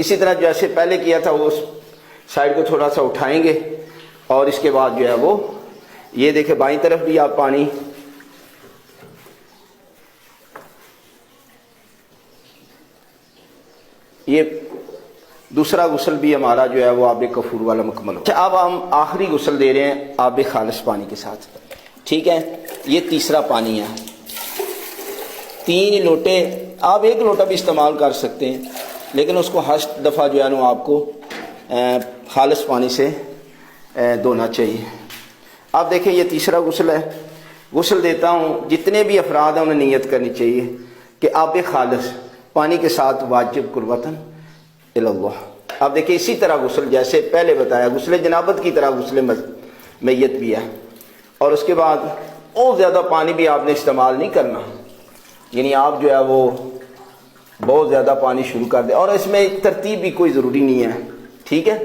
اسی طرح جیسے پہلے کیا تھا وہ اس سائڈ کو تھوڑا سا اٹھائیں گے، اور اس کے بعد جو ہے وہ یہ دیکھیں بائیں طرف بھی آپ پانی یہ دوسرا غسل بھی ہمارا جو ہے وہ آب کفور والا مکمل ہو۔ اب ہم آخری غسل دے رہے ہیں آب خالص پانی کے ساتھ، ٹھیک ہے؟ یہ تیسرا پانی ہے، 3 لوٹے، آپ 1 لوٹا بھی استعمال کر سکتے ہیں، لیکن اس کو 8 دفعہ جو ہے نا آپ کو خالص پانی سے دھونا چاہیے۔ اب دیکھیں یہ تیسرا غسل ہے، غسل دیتا ہوں، جتنے بھی افراد ہیں انہیں نیت کرنی چاہیے کہ آب خالص پانی کے ساتھ واجب قربتاً اللہ۔ اب دیکھیں اسی طرح غسل جیسے پہلے بتایا، غسل جنابت کی طرح غسل میت بھی ہے، اور اس کے بعد بہت زیادہ پانی بھی آپ نے استعمال نہیں کرنا، یعنی آپ جو ہے وہ بہت زیادہ پانی شروع کر دیں، اور اس میں ترتیب بھی کوئی ضروری نہیں ہے، ٹھیک ہے؟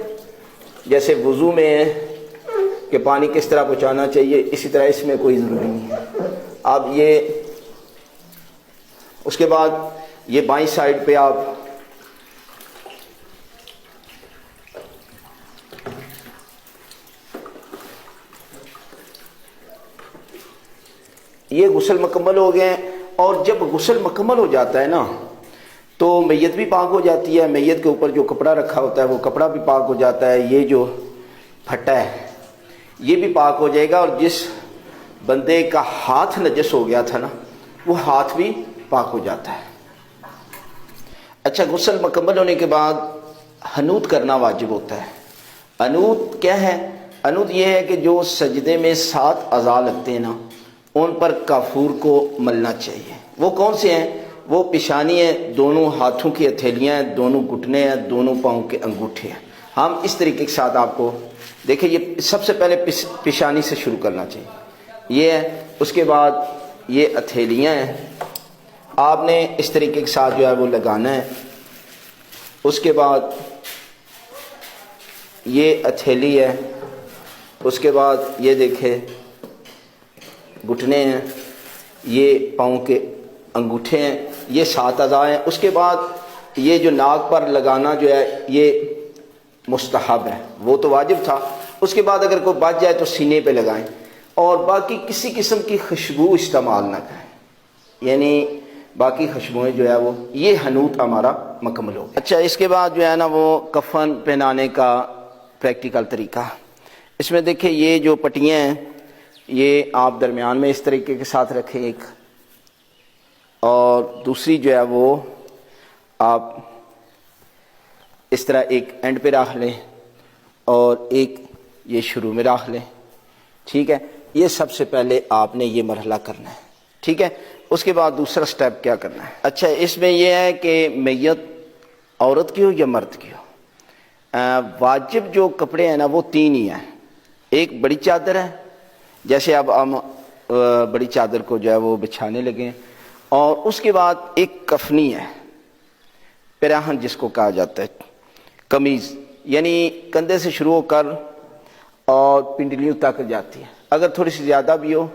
جیسے وضو میں ہے کہ پانی کس طرح پہنچانا چاہیے، اسی طرح اس میں کوئی ضروری نہیں ہے۔ اب یہ اس کے بعد یہ بائیں سائڈ پہ آپ یہ غسل مکمل ہو گئے، اور جب غسل مکمل ہو جاتا ہے نا تو میت بھی پاک ہو جاتی ہے، میت کے اوپر جو کپڑا رکھا ہوتا ہے وہ کپڑا بھی پاک ہو جاتا ہے، یہ جو پھٹا ہے یہ بھی پاک ہو جائے گا، اور جس بندے کا ہاتھ نجس ہو گیا تھا نا وہ ہاتھ بھی پاک ہو جاتا ہے۔ اچھا، غسل مکمل ہونے کے بعد حنوت کرنا واجب ہوتا ہے۔ حنوت کیا ہے؟ حنوت یہ ہے کہ جو سجدے میں 7 اعضاء لگتے ہیں نا ان پر کافور کو ملنا چاہیے۔ وہ کون سے ہیں؟ وہ پیشانی ہے، دونوں ہاتھوں کی ہتھیلیاں ہیں، دونوں گھٹنے ہیں، دونوں پاؤں کے انگوٹھے ہیں۔ ہم اس طریقے کے ساتھ آپ کو دیکھیں، یہ سب سے پہلے پیشانی سے شروع کرنا چاہیے، یہ ہے، اس کے بعد یہ ہتھیلیاں ہیں، آپ نے اس طریقے کے ساتھ جو ہے وہ لگانا ہے، اس کے بعد یہ ہتھیلی ہے، اس کے بعد یہ دیکھیں گھٹنے ہیں، یہ پاؤں کے انگوٹھے ہیں، یہ 7 اعضاء ہیں۔ اس کے بعد یہ جو ناک پر لگانا جو ہے یہ مستحب ہے، وہ تو واجب تھا، اس کے بعد اگر کوئی بچ جائے تو سینے پہ لگائیں، اور باقی کسی قسم کی خوشبو استعمال نہ کریں، یعنی باقی خوشبوئیں جو ہے وہ یہ حنوت ہمارا مکمل ہو گیا۔ اچھا، اس کے بعد جو ہے نا وہ کفن پہنانے کا پریکٹیکل طریقہ، اس میں دیکھیں یہ جو پٹیاں ہیں یہ آپ درمیان میں اس طریقے کے ساتھ رکھیں ایک، اور دوسری جو ہے وہ آپ اس طرح ایک اینڈ پہ رکھ لیں، اور ایک یہ شروع میں رکھ لیں، ٹھیک ہے؟ یہ سب سے پہلے آپ نے یہ مرحلہ کرنا ہے، ٹھیک ہے؟ اس کے بعد دوسرا سٹیپ کیا کرنا ہے؟ اچھا، اس میں یہ ہے کہ میت عورت کی ہو یا مرد کی ہو، واجب جو کپڑے ہیں نا وہ 3 ہی ہیں۔ ایک بڑی چادر ہے، جیسے اب ہم بڑی چادر کو جو ہے وہ بچھانے لگے، اور اس کے بعد ایک کفنی ہے، پیراہن جس کو کہا جاتا ہے، قمیض، یعنی کندھے سے شروع ہو کر اور پنڈلیوں تک جاتی ہے، اگر تھوڑی سی زیادہ بھی ہو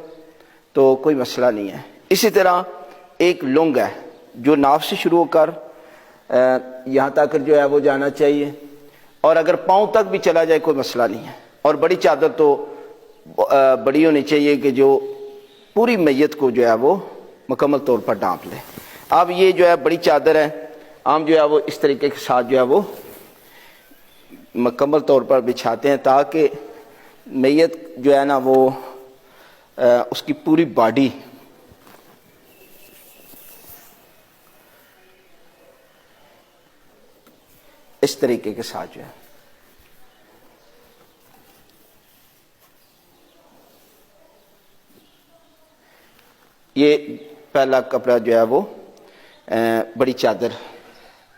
تو کوئی مسئلہ نہیں ہے۔ اسی طرح ایک لنگ ہے جو ناف سے شروع ہو کر یہاں تک جو ہے وہ جانا چاہیے، اور اگر پاؤں تک بھی چلا جائے کوئی مسئلہ نہیں ہے، اور بڑی چادر تو بڑی ہونی چاہیے کہ جو پوری میت کو جو ہے وہ مکمل طور پر ڈھانپ لے۔ اب یہ جو ہے بڑی چادر ہے، ہم جو ہے وہ اس طریقے کے ساتھ جو ہے وہ مکمل طور پر بچھاتے ہیں تاکہ میت جو ہے نا وہ اس کی پوری باڈی اس طریقے کے ساتھ جو ہے یہ پہلا کپڑا جو ہے وہ بڑی چادر۔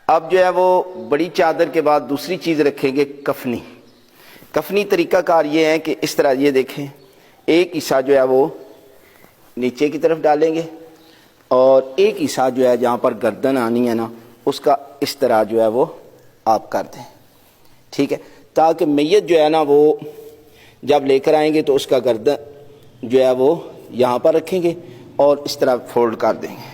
اب جو ہے وہ بڑی چادر کے بعد دوسری چیز رکھیں گے کفنی۔ کفنی طریقہ کار یہ ہے کہ اس طرح یہ دیکھیں، ایک حصہ جو ہے وہ نیچے کی طرف ڈالیں گے، اور ایک حصہ جو ہے جہاں پر گردن آنی ہے نا اس کا اس طرح جو ہے وہ آپ کر دیں، ٹھیک ہے؟ تاکہ میت جو ہے نا وہ جب لے کر آئیں گے تو اس کا گردن جو ہے وہ یہاں پر رکھیں گے اور اس طرح فولڈ کر دیں گے۔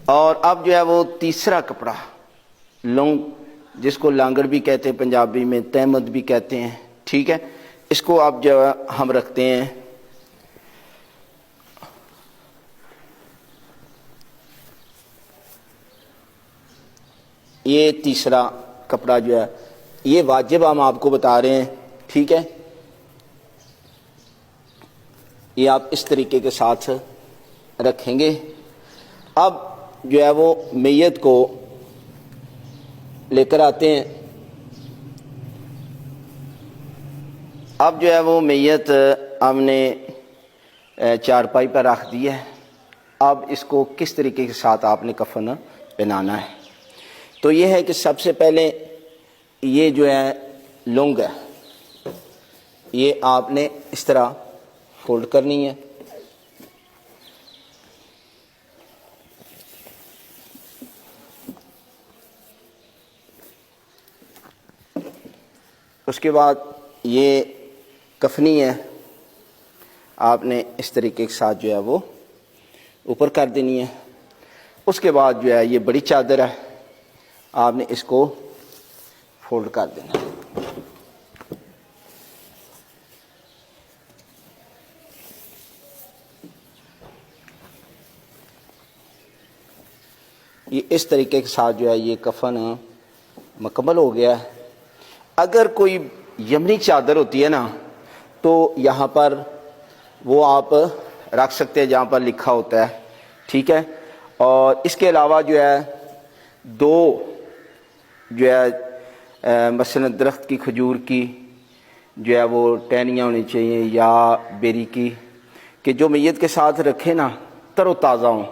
اور اب جو ہے وہ تیسرا کپڑا لونگ، جس کو لانگڑ بھی کہتے ہیں پنجابی میں، تہمد بھی کہتے ہیں، ٹھیک ہے، اس کو اب جو ہے ہم رکھتے ہیں یہ تیسرا کپڑا جو ہے یہ واجب ہم آپ کو بتا رہے ہیں، ٹھیک ہے، یہ آپ اس طریقے کے ساتھ رکھیں گے۔ اب جو ہے وہ میت کو لے کر آتے ہیں۔ اب جو ہے وہ میت ہم نے چارپائی پر رکھ دی ہے۔ اب اس کو کس طریقے کے ساتھ آپ نے کفن پہنانا ہے؟ تو یہ ہے کہ سب سے پہلے یہ جو ہے لنگ ہے، یہ آپ نے اس طرح فولڈ کرنی ہے، اس کے بعد یہ کفنی ہے، آپ نے اس طریقے کے ساتھ جو ہے وہ اوپر کر دینی ہے۔ اس کے بعد جو ہے یہ بڑی چادر ہے، آپ نے اس کو فولڈ کر دینا ہے۔ یہ اس طریقے کے ساتھ جو ہے یہ کفن مکمل ہو گیا ہے۔ اگر کوئی یمنی چادر ہوتی ہے نا تو یہاں پر وہ آپ رکھ سکتے ہیں جہاں پر لکھا ہوتا ہے، ٹھیک ہے، اور اس کے علاوہ جو ہے دو جو ہے مثلا درخت کی کھجور کی جو ہے وہ ٹہنیاں ہونی چاہیے یا بیری کی، کہ جو میت کے ساتھ رکھے نا تر و تازہ ہوں،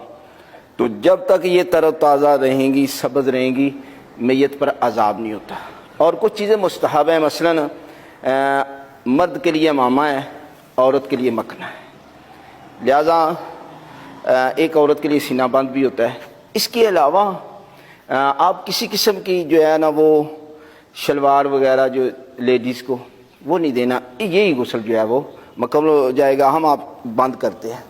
تو جب تک یہ تر و تازہ رہیں گی، سبز رہیں گی، میت پر عذاب نہیں ہوتا۔ اور کچھ چیزیں مستحب ہیں، مثلا مرد کے لیے امامہ ہے، عورت کے لیے مکنا ہے، لہذا ایک عورت کے لیے سینہ بند بھی ہوتا ہے۔ اس کے علاوہ آپ کسی قسم کی جو ہے نا وہ شلوار وغیرہ جو لیڈیز کو وہ نہیں دینا، یہی غسل جو ہے وہ مکمل ہو جائے گا۔ ہم آپ بند کرتے ہیں۔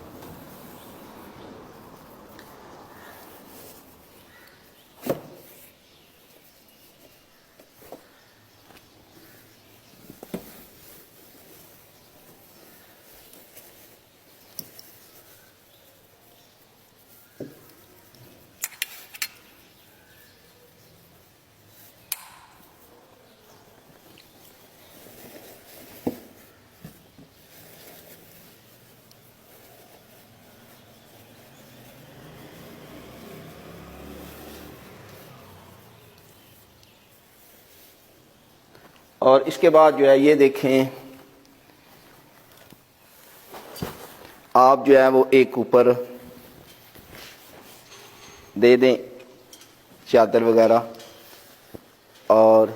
اور اس کے بعد جو ہے یہ دیکھیں، آپ جو ہے وہ ایک اوپر دے دیں چادر وغیرہ، اور